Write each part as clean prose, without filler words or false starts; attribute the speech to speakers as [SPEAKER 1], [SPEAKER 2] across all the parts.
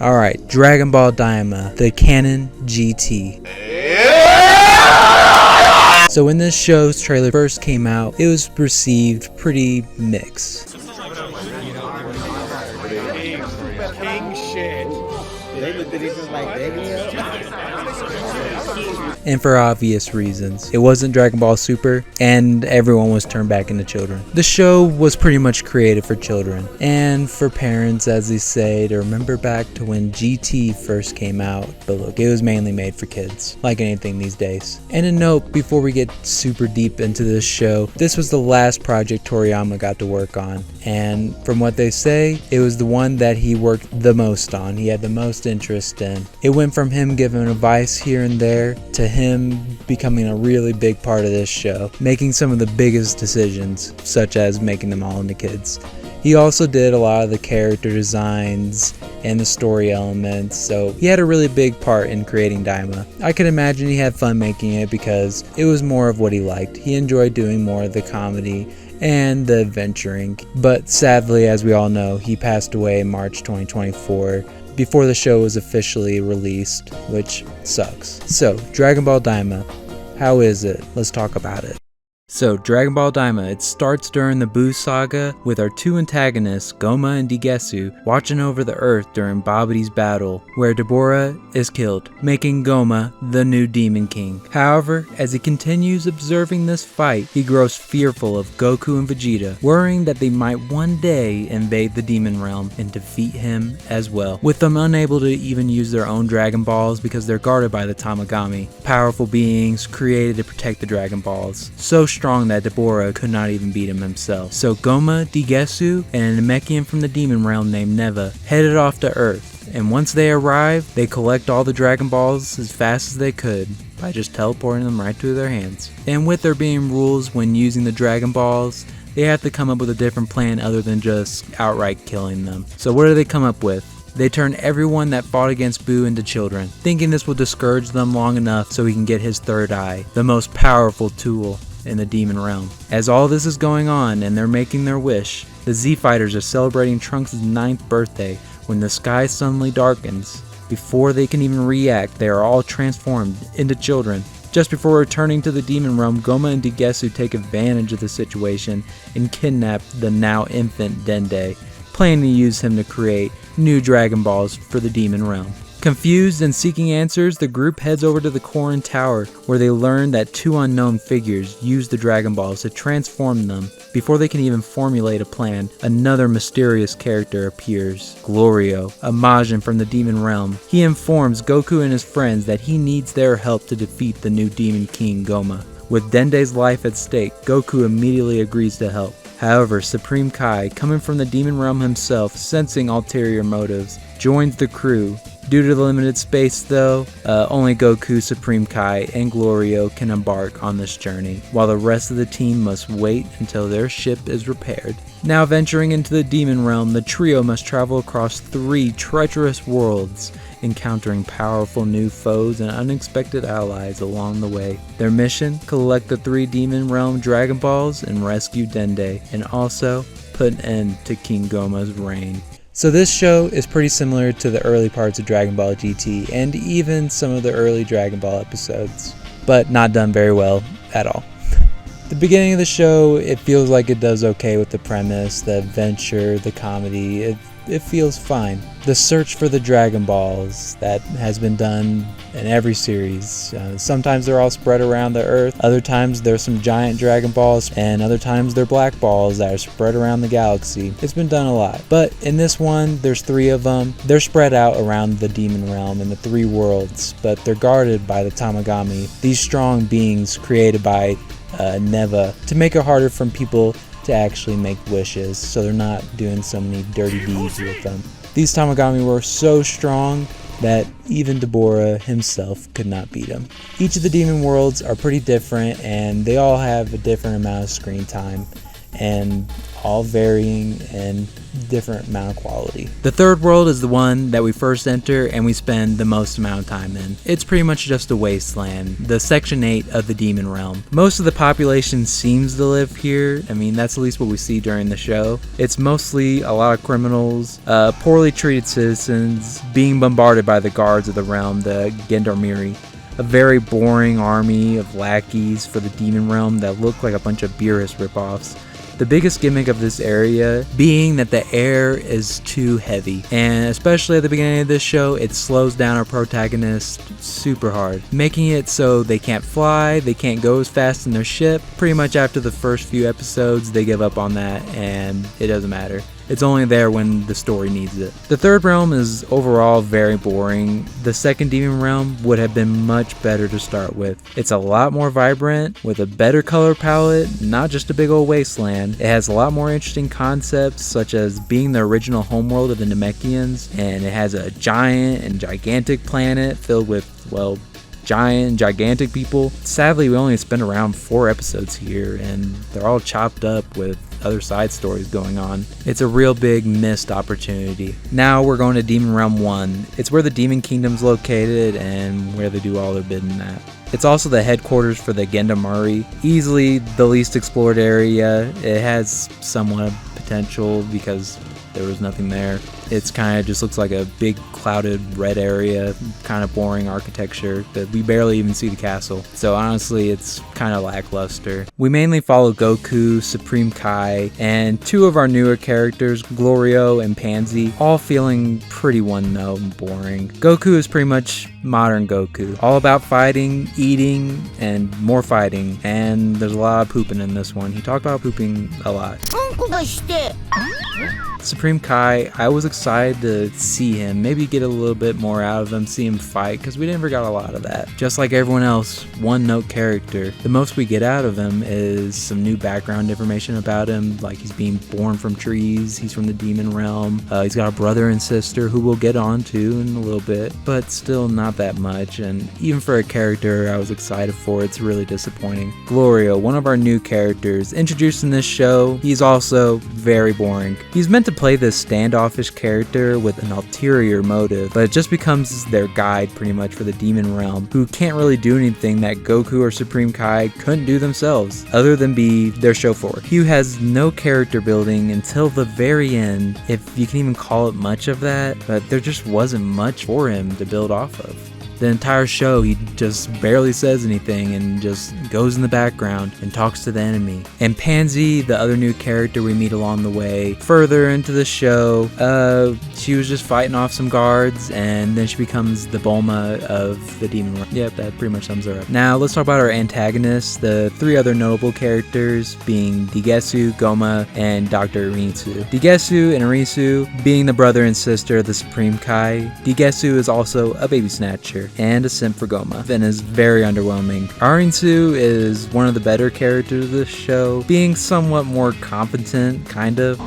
[SPEAKER 1] Alright, Dragon Ball DAIMA, the Canon GT. So when this show's trailer first came out, it was received pretty mixed. And for obvious reasons. It wasn't Dragon Ball Super, and everyone was turned back into children. The show was pretty much created for children, and for parents, as they say, to remember back to when GT first came out. But look, it was mainly made for kids, like anything these days. And a note, before we get super deep into this show, this was the last project Toriyama got to work on. And from what they say, it was the one that he worked the most on. He had the most interest in. It went from him giving advice here and there to him becoming a really big part of this show, making some of the biggest decisions, such as making them all into kids. He also did a lot of the character designs and the story elements, so he had a really big part in creating DAIMA. I can imagine he had fun making it because it was more of what he liked. He enjoyed doing more of the comedy and the adventuring, but sadly, as we all know, he passed away in March 2024 before the show was officially released, which sucks. So, Dragon Ball DAIMA, how is it? Let's talk about it. So, Dragon Ball DAIMA, it starts during the Buu saga with our two antagonists, Goma and Degesu, watching over the Earth during Babidi's battle, where Deborah is killed, making Goma the new Demon King. However, as he continues observing this fight, he grows fearful of Goku and Vegeta, worrying that they might one day invade the Demon Realm and defeat him as well, with them unable to even use their own Dragon Balls because they're guarded by the Tamagami, powerful beings created to protect the Dragon Balls. So strong that Deborah could not even beat him himself. So Goma, Degesu, and an Namekian from the Demon Realm named Neva headed off to Earth, and once they arrive, they collect all the Dragon Balls as fast as they could by just teleporting them right to their hands. And with there being rules when using the Dragon Balls, they have to come up with a different plan other than just outright killing them. So what do they come up with? They turn everyone that fought against Buu into children, thinking this will discourage them long enough so he can get his third eye, the most powerful tool in the Demon Realm. As all this is going on and they're making their wish, the Z-Fighters are celebrating Trunks' 9th birthday when the sky suddenly darkens. Before they can even react, they are all transformed into children. Just before returning to the Demon Realm, Goma and Degesu take advantage of the situation and kidnap the now infant Dende, planning to use him to create new Dragon Balls for the Demon Realm. Confused and seeking answers, the group heads over to the Korin Tower, where they learn that two unknown figures use the Dragon Balls to transform them. Before they can even formulate a plan, another mysterious character appears, Glorio, a Majin from the Demon Realm. He informs Goku and his friends that he needs their help to defeat the new Demon King Goma. With Dende's life at stake, Goku immediately agrees to help. However, Supreme Kai, coming from the Demon Realm himself, sensing ulterior motives, joins the crew. Due to the limited space though, only Goku, Supreme Kai, and Glorio can embark on this journey, while the rest of the team must wait until their ship is repaired. Now venturing into the Demon Realm, the trio must travel across 3 treacherous worlds, encountering powerful new foes and unexpected allies along the way. Their mission? Collect the 3 Demon Realm Dragon Balls and rescue Dende, and also put an end to King Goma's reign. So this show is pretty similar to the early parts of Dragon Ball GT and even some of the early Dragon Ball episodes, but not done very well at all. The beginning of the show, it feels like it does okay with the premise, the adventure, the comedy. It feels fine. The search for the Dragon Balls that has been done in every series. Sometimes they're all spread around the Earth, other times there's some giant Dragon Balls, and other times they're black balls that are spread around the galaxy. It's been done a lot. But in this one, there's 3 of them. They're spread out around the Demon Realm in the 3 worlds, but they're guarded by the Tamagami, these strong beings created by Neva to make it harder for people to actually make wishes, so they're not doing so many dirty deeds with them. These Tamagami were so strong that even Deborah himself could not beat him. Each of the demon worlds are pretty different, and they all have a different amount of screen time, and all varying in different amount of quality. The third world is the one that we first enter and we spend the most amount of time in. It's pretty much just a wasteland, the Section 8 of the Demon Realm. Most of the population seems to live here. I mean, that's at least what we see during the show. It's mostly a lot of criminals, poorly treated citizens, being bombarded by the guards of the realm, the Gendarmerie. A very boring army of lackeys for the Demon Realm that look like a bunch of Beerus ripoffs. The biggest gimmick of this area being that the air is too heavy, and especially at the beginning of this show, it slows down our protagonist super hard, making it so they can't fly, they can't go as fast in their ship. Pretty much after the first few episodes, they give up on that and it doesn't matter. It's only there when the story needs it. The third realm is overall very boring. The second Demon Realm would have been much better to start with. It's a lot more vibrant, with a better color palette, not just a big old wasteland. It has a lot more interesting concepts, such as being the original homeworld of the Namekians, and it has a giant and gigantic planet filled with, well, gigantic people. Sadly, we only spent around 4 episodes here, and they're all chopped up with other side stories going on. It's a real big missed opportunity. Now we're going to Demon Realm 1. It's where the Demon Kingdom's located and where they do all their bidding at. It's also the headquarters for the Gendarmerie, easily the least explored area. It has somewhat of potential because there was nothing there. It's kind of just looks like a big clouded red area, kind of boring architecture that we barely even see the castle. So honestly, it's kind of lackluster. We mainly follow Goku, Supreme Kai, and 2 of our newer characters, Glorio and Pansy, all feeling pretty one-note and boring. Goku is pretty much modern Goku, all about fighting, eating, and more fighting, and there's a lot of pooping in this one. He talked about pooping a lot. Supreme Kai, I was excited to see him, maybe get a little bit more out of him, see him fight, because we never got a lot of that. Just like everyone else, one-note character. The most we get out of him is some new background information about him, like he's being born from trees, he's from the Demon Realm, he's got a brother and sister who we'll get on to in a little bit, but still not that much, and even for a character I was excited for, it's really disappointing. Glorio, one of our new characters, introduced in this show, he's also very boring. He's meant to play this standoffish character with an ulterior motive, but it just becomes their guide pretty much for the Demon Realm, who can't really do anything that Goku or Supreme Kai couldn't do themselves, other than be their chauffeur. He has no character building until the very end, if you can even call it much of that, but there just wasn't much for him to build off of. The entire show, he just barely says anything and just goes in the background and talks to the enemy. And Pansy, the other new character we meet along the way, further into the show, she was just fighting off some guards and then she becomes the Bulma of the Demon Realm. Yep, that pretty much sums her up. Now let's talk about our antagonists, the 3 other notable characters being Digetsu, Goma, and Dr. Irisu. Digetsu and Irisu being the brother and sister of the Supreme Kai. Digetsu is also a baby snatcher and a simp for Goma, and is very underwhelming. Irisu is one of the better characters of this show, being somewhat more competent, kind of.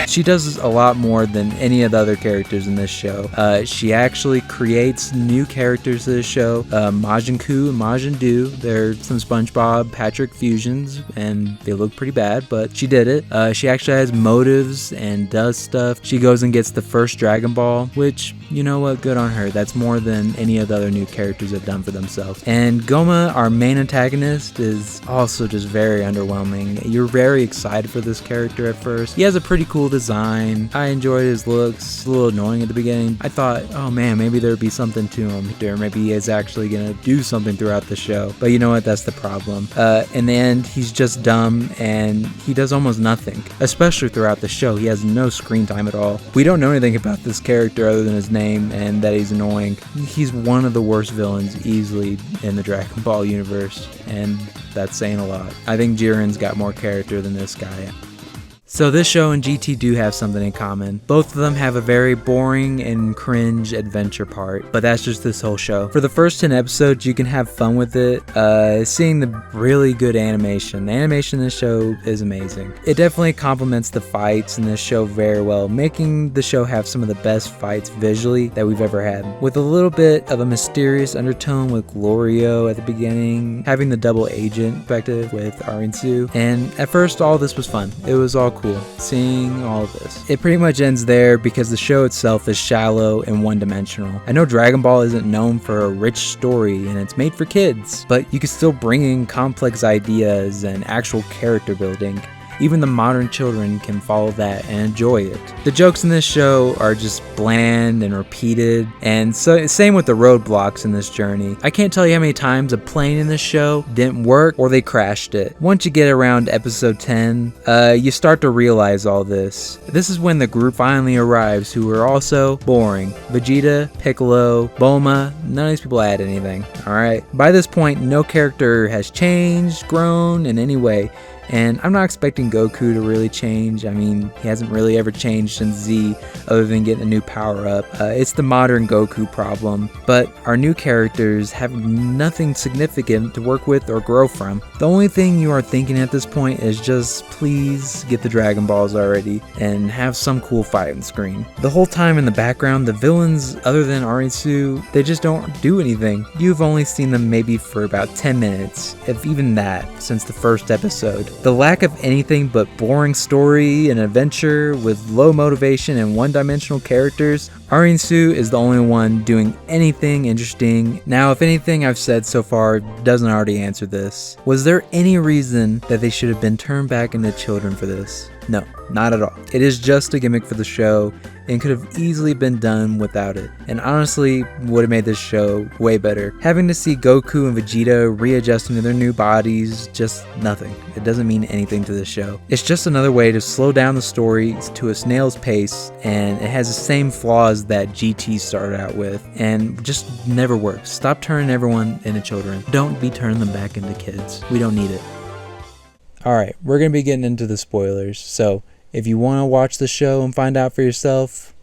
[SPEAKER 1] She does a lot more than any of the other characters in this show. She actually creates new characters to the show. Majin Ku and Majin Do. They're some SpongeBob Patrick fusions, and they look pretty bad, but she did it. She actually has motives and does stuff. She goes and gets the first Dragon Ball, which, you know what, good on her. That's more than any of the other new characters have done for themselves. And Goma, our main antagonist, is also just very underwhelming. You're very excited for this character at first. He has a pretty cool design. I enjoyed his looks. A little annoying at the beginning. I thought, oh man, maybe there'd be something to him, or maybe he is actually gonna do something throughout the show. But you know what, that's the problem. In the end, he's just dumb and he does almost nothing, especially throughout the show. He has no screen time at all. We don't know anything about this character other than his name and that he's annoying. He's one of the worst villains easily in the Dragon Ball universe, and that's saying a lot. I think Jiren's got more character than this guy. So this show and GT do have something in common. Both of them have a very boring and cringe adventure part, but that's just this whole show. For the first 10 episodes, you can have fun with it, seeing the really good animation. The animation in this show is amazing. It definitely complements the fights in this show very well, making the show have some of the best fights visually that we've ever had. With a little bit of a mysterious undertone with Glorio at the beginning, having the double agent perspective with Arinsu, and at first all this was fun. It was all cool seeing all of this. It pretty much ends there because the show itself is shallow and one-dimensional. I know Dragon Ball isn't known for a rich story and it's made for kids, but you can still bring in complex ideas and actual character building. Even the modern children can follow that and enjoy it. The jokes in this show are just bland and repeated, and so same with the roadblocks in this journey. I can't tell you how many times a plane in this show didn't work or they crashed it. Once you get around episode 10, you start to realize all this. This is when the group finally arrives, who are also boring. Vegeta, Piccolo, Bulma, none of these people add anything, alright? By this point, no character has changed, grown in any way. And I'm not expecting Goku to really change. I mean, he hasn't really ever changed since Z, other than getting a new power-up. It's the modern Goku problem, but our new characters have nothing significant to work with or grow from. The only thing you are thinking at this point is just please get the Dragon Balls already and have some cool fight on the screen. The whole time in the background, the villains, other than Arinsu, they just don't do anything. You've only seen them maybe for about 10 minutes, if even that, since the first episode. The lack of anything but boring story and adventure with low motivation and one-dimensional characters, Arinsu is the only one doing anything interesting. Now, if anything I've said so far doesn't already answer this, was there any reason that they should have been turned back into children for this? No, not at all. It is just a gimmick for the show and could have easily been done without it, and honestly would have made this show way better. Having to see Goku and Vegeta readjusting to their new bodies, just nothing. It doesn't mean anything to this show. It's just another way to slow down the story to a snail's pace, and it has the same flaws that GT started out with and just never works. Stop turning everyone into children. Don't be turning them back into kids. We don't need it. Alright, we're going to be getting into the spoilers, so if you want to watch the show and find out for yourself,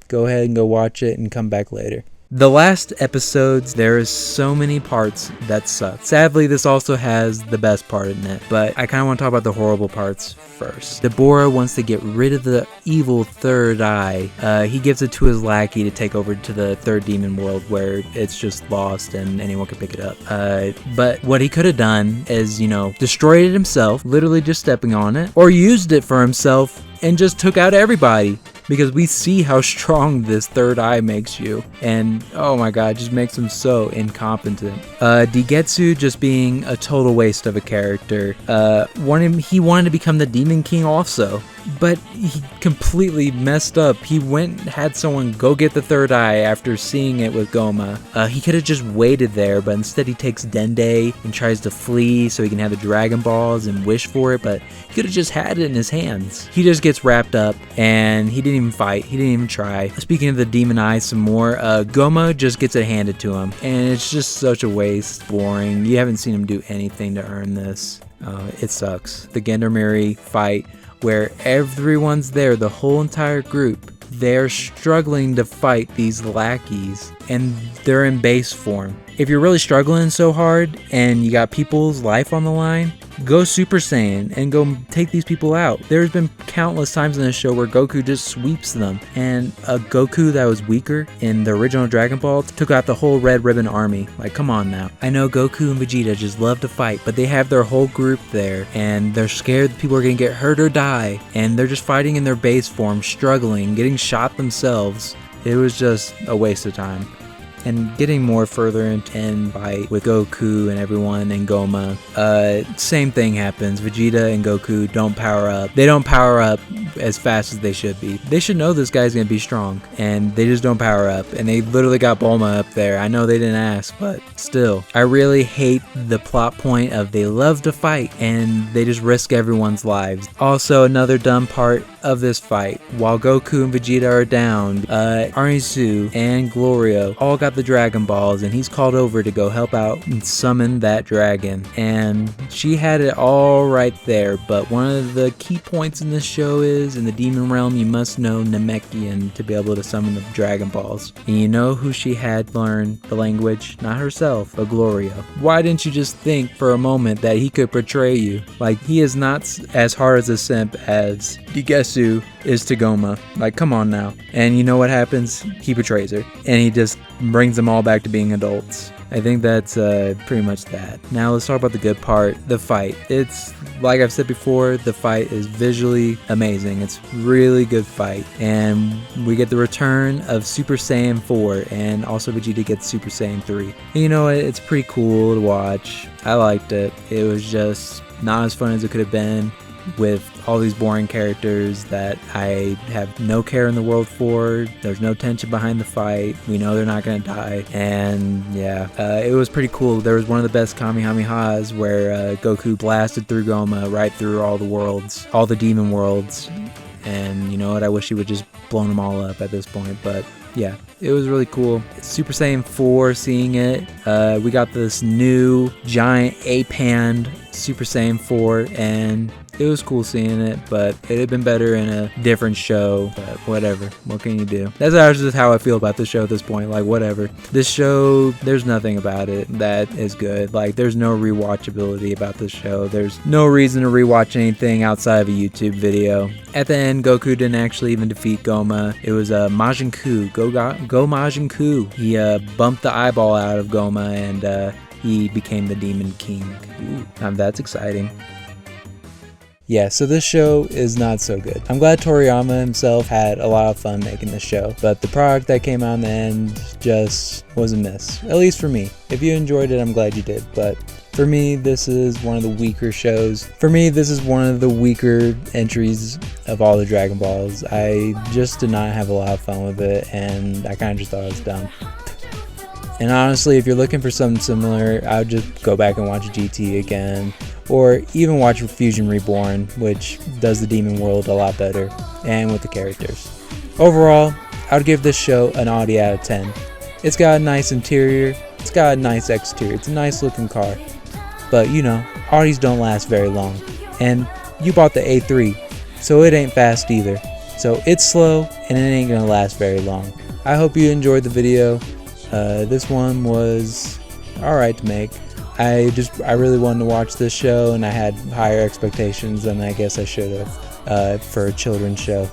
[SPEAKER 1] go ahead and go watch it and come back later. The last episodes, there is so many parts that suck. Sadly, this also has the best part in it, but I kind of want to talk about the horrible parts first. Deborah wants to get rid of the evil third eye. He gives it to his lackey to take over to the third demon world where it's just lost and anyone can pick it up. But what he could have done is, destroyed it himself, literally just stepping on it, or used it for himself and just took out everybody. Because we see how strong this third eye makes you. And oh my god, just makes him so incompetent. Degetsu just being a total waste of a character. He wanted to become the Demon King also. But he completely messed up. He went and had someone go get the third eye after seeing it with Goma. He could have just waited there, but instead he takes Dende and tries to flee so he can have the Dragon Balls and wish for it, but he could have just had it in his hands. He just gets wrapped up and he didn't even fight. He didn't even try. Speaking of the Demon Eye some more, Goma just gets it handed to him, and it's just such a waste. Boring. You haven't seen him do anything to earn this. It sucks. The Gendarmerie fight, where everyone's there, the whole entire group, they're struggling to fight these lackeys, and they're in base form. If you're really struggling so hard and you got people's life on the line, go Super Saiyan and go take these people out. There's been countless times in this show where Goku just sweeps them, and a Goku that was weaker in the original Dragon Ball took out the whole Red Ribbon army. Like, come on now. I know Goku and Vegeta just love to fight, but they have their whole group there, and they're scared that people are gonna get hurt or die, and they're just fighting in their base form, struggling, getting shot themselves. It was just a waste of time. And getting more further into end fight with Goku and everyone and Goma, same thing happens. Vegeta and Goku don't power up. They don't power up as fast as they should be. They should know this guy's gonna be strong, and they just don't power up. And they literally got Bulma up there. I know they didn't ask, but still. I really hate the plot point of they love to fight and they just risk everyone's lives. Also, another dumb part of this fight, while Goku and Vegeta are down, Arisu and Gloria all got the Dragon Balls, and he's called over to go help out and summon that dragon. And she had it all right there, but one of the key points in this show is, in the demon realm, you must know Namekian to be able to summon the Dragon Balls. And you know who she had learn the language? Not herself, but Gloria. Why didn't you just think for a moment that he could betray you? Like, he is not as hard as a simp as Digesu is to Goma. Like, come on now. And you know what happens? He betrays her, and he just brings them all back to being adults. I think that's pretty much that. Now let's talk about the good part, the fight. It's, like I've said before, the fight is visually amazing. It's really good fight. And we get the return of Super Saiyan 4, and also Vegeta gets Super Saiyan 3. And you know what? It's pretty cool to watch. I liked it. It was just not as fun as it could have been, with all these boring characters that I have no care in the world for. There's no tension behind the fight. We know they're not going to die. And yeah, it was pretty cool. There was one of the best Kamehamehas where Goku blasted through Goma, right through all the worlds, all the demon worlds. And you know what? I wish he would just blown them all up at this point. But yeah, it was really cool. Super Saiyan 4, seeing it. We got this new giant ape-hand Super Saiyan 4, and it was cool seeing it, but it had been better in a different show, but whatever. What can you do? That's just how I feel about the show at this point. Like, whatever. This show, there's nothing about it that is good. Like, there's no rewatchability about this show. There's no reason to rewatch anything outside of a YouTube video. At the end, Goku didn't actually even defeat Goma. It was Majin Ku. Go Majin Ku. He bumped the eyeball out of Goma, and he became the Demon King. Ooh, that's exciting. Yeah, so this show is not so good. I'm glad Toriyama himself had a lot of fun making this show, but the product that came out in the end just was a miss, at least for me. If you enjoyed it, I'm glad you did, but for me, this is one of the weaker shows. For me, this is one of the weaker entries of all the Dragon Balls. I just did not have a lot of fun with it, and I kind of just thought it was dumb. And honestly, if you're looking for something similar, I would just go back and watch GT again, or even watch Fusion Reborn, which does the Demon World a lot better, and with the characters. Overall, I would give this show an Audi out of 10. It's got a nice interior, it's got a nice exterior, it's a nice looking car, but you know, Audis don't last very long, and you bought the A3, so it ain't fast either. So it's slow, and it ain't gonna last very long. I hope you enjoyed the video. This one was alright to make. I really wanted to watch this show, and I had higher expectations than I guess I should have for a children's show.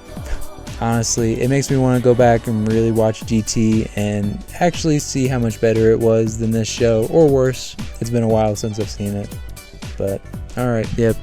[SPEAKER 1] Honestly, it makes me want to go back and really watch GT and actually see how much better it was than this show, or worse. It's been a while since I've seen it, but alright, yep.